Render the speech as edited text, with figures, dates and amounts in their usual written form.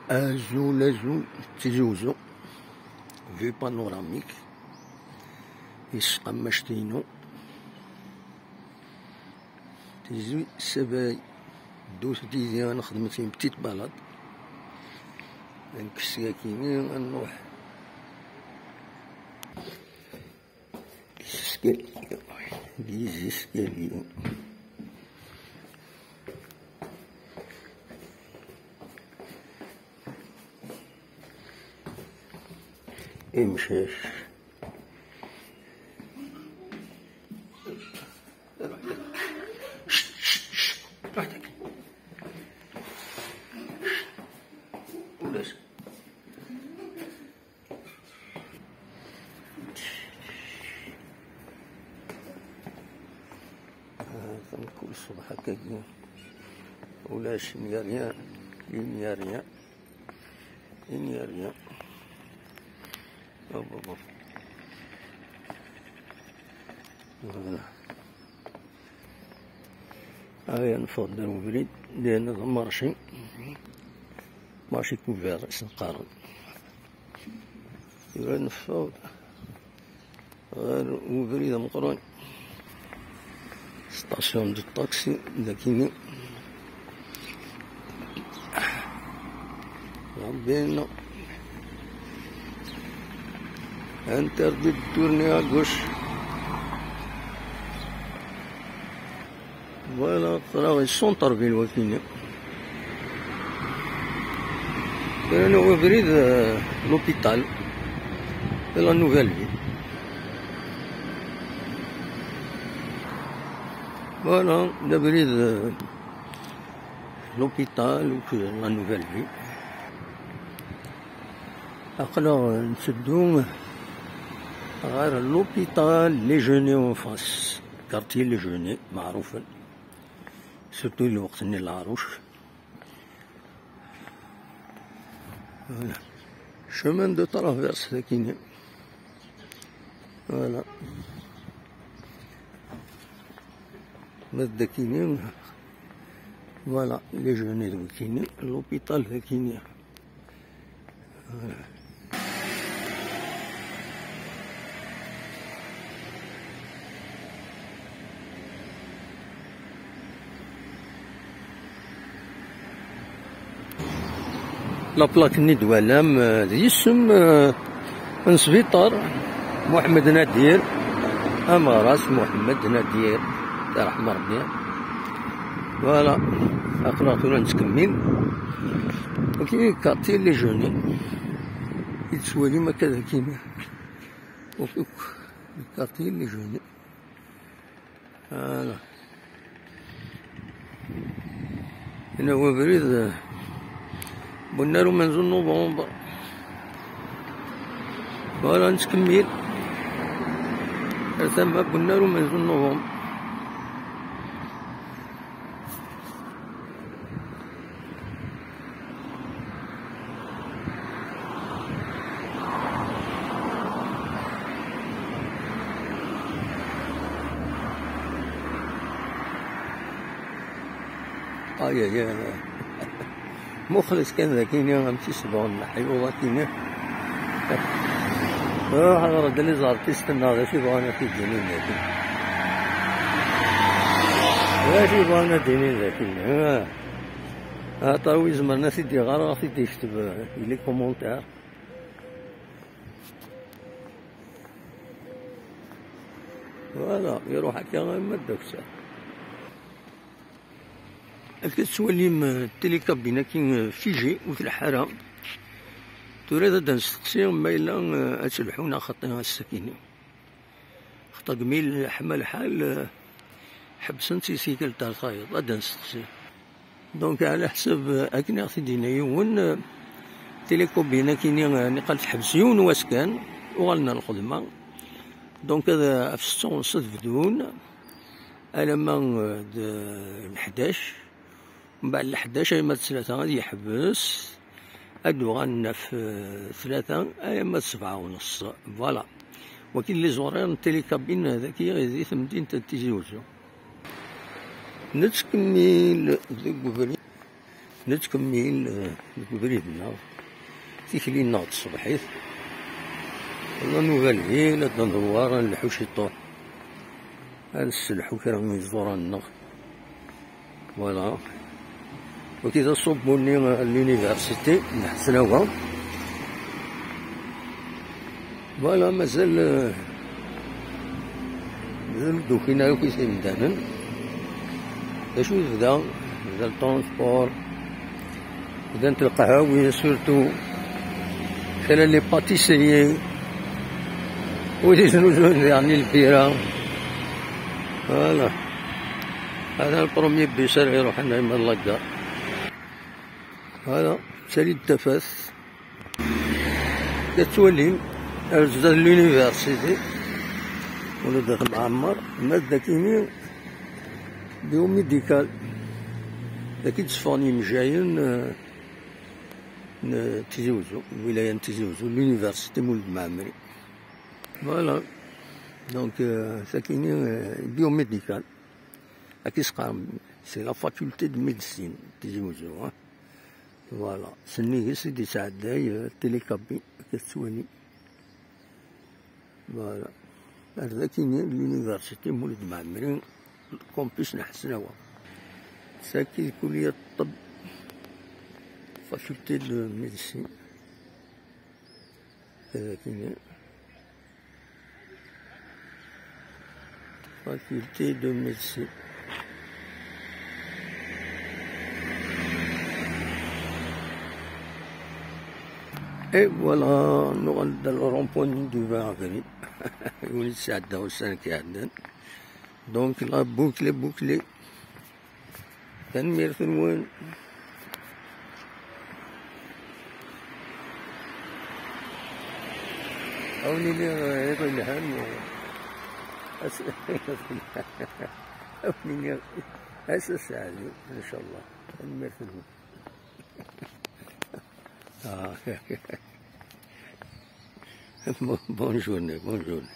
Azul Tizi Ouzou, vue panoramique, يسقمش تينو تيزي سباي دوس ديزي أنا خدمتي بتيت بلد نكسيا كيني نروح سكاليو ديزي سكاليو امشاش راحتك ولاش كل الصبح هكا ولاش نياريان نياريان نياريان بابا هاي نفضل وبريد لأن هذا مارشي كوفير سنقارن غير نفضل غير وبريد مقرون ستاسيون دو طاكسي لكن ربنا interdit de tourner à gauche. Voilà, travail centre-ville وكيني. أنا وبريد l'hôpital de la nouvelle ville. Voilà, وبريد l'hôpital ou la nouvelle ville. أقلا نسدو غير لوبيتال ليجوني اون فاس كارتي ليجوني معروفة سورتو الوقت ني العروش. فوالا شومان دو ترافيرس ذاكيني. فوالا مادا كيني. فوالا ليجوني ذاكيني لوبيتال ذاكيني. فوالا لا بلاك ني دوالام ذي اسم سبيطار محمد نادير اماراس محمد نادير رحمه ربي. فوالا اقراطونا نتكمل وكي كارتي لي جوني يتسوالي ما كذا كيما وفوق كارتي لي جوني. فوالا هنا هو بريد بنارو منزل نوفمبر. فوالا نتكمل ثم بنارو منزل نوفمبر. يا مخلص كان ذاكيني غنمشي سبعون الحيوة كيني هذا رد لي زار تيستنى هذا شي بغانا في الدينين ذاكين شي بغانا دينين ذاكين طاوي زمرنا سيدي غار سيدي يكتب لي كومونتير. فوالا يروح هكا غير ما داكشي كتسوليم التيليكابينه كي فيجي وفي الحاره تريد هذا نستقسي ما إلا أتلحونا خطينا السكينة خطا قميل حمل حال حبسن تيسيكل تاع الخايط هذا نستقسي دونك على حسب أكني أختي دينا يون تيليكابينه كيني نقال تحبس يون واسكان وغالنا الخدمة دونك هذا في 6 ونص بدون ألما الحداش من بعد الحداش أيما 3 غادي يحبس أدو غانا في 3 أيما 7 ونص. فوالا وكاين لي زورير تيليكابين هذاكي غيزي في مدينة تيزي وزو. نتكمل نتكمل بريدنا تيكلينا الصبحيت ولا نوفالفي لا ندوار نلحو شي طور نسلحو كرا من زورانا فوالا. وكذا صوبوني لونيفرسيتي نحسناوها فوالا. مازال دوكينا يوكي سيمدانا باش بدا الترونسبور، بدات القهاوي سورتو كاين لي باتيسيي ولي زنوزون يعني البيرة. فوالا هذا البروميي بيسار يروح عندنا من لاكار. هذا تالي التفاس كتولي زاد لونيفرسيتي ولا داخل معمر مادة كيمياء بيو ميديكال لكن تصفاني مجاين تيزي وزو الولاية تيزي وزو لونيفرسيتي مولد معمري. فوالا دونك ساكنين بيو ميديكال أكيس قام سي لا فاكولتي دو ميديسين تيزي وزو. فوالا سنيه سيدي سعداي تيليكابي كتسواني. فوالا هذا كاينين لونيفرسيتي مولد معمري كومبيس نحسناوها ساكن كلية الطب فاكولتي دو ميديسين. هذا كاينين فاكولتي دو ميديسين. اي فوالا نغدا الرومبوان دو فاغري وليد سعدا والسنة كيعدان دونك لا بوكلي تنمير ثنوان. أوني لي يطوي الهم أوني لي أساس علي إن شاء الله تنمير ثنوان. Bonne journée, bonne journée.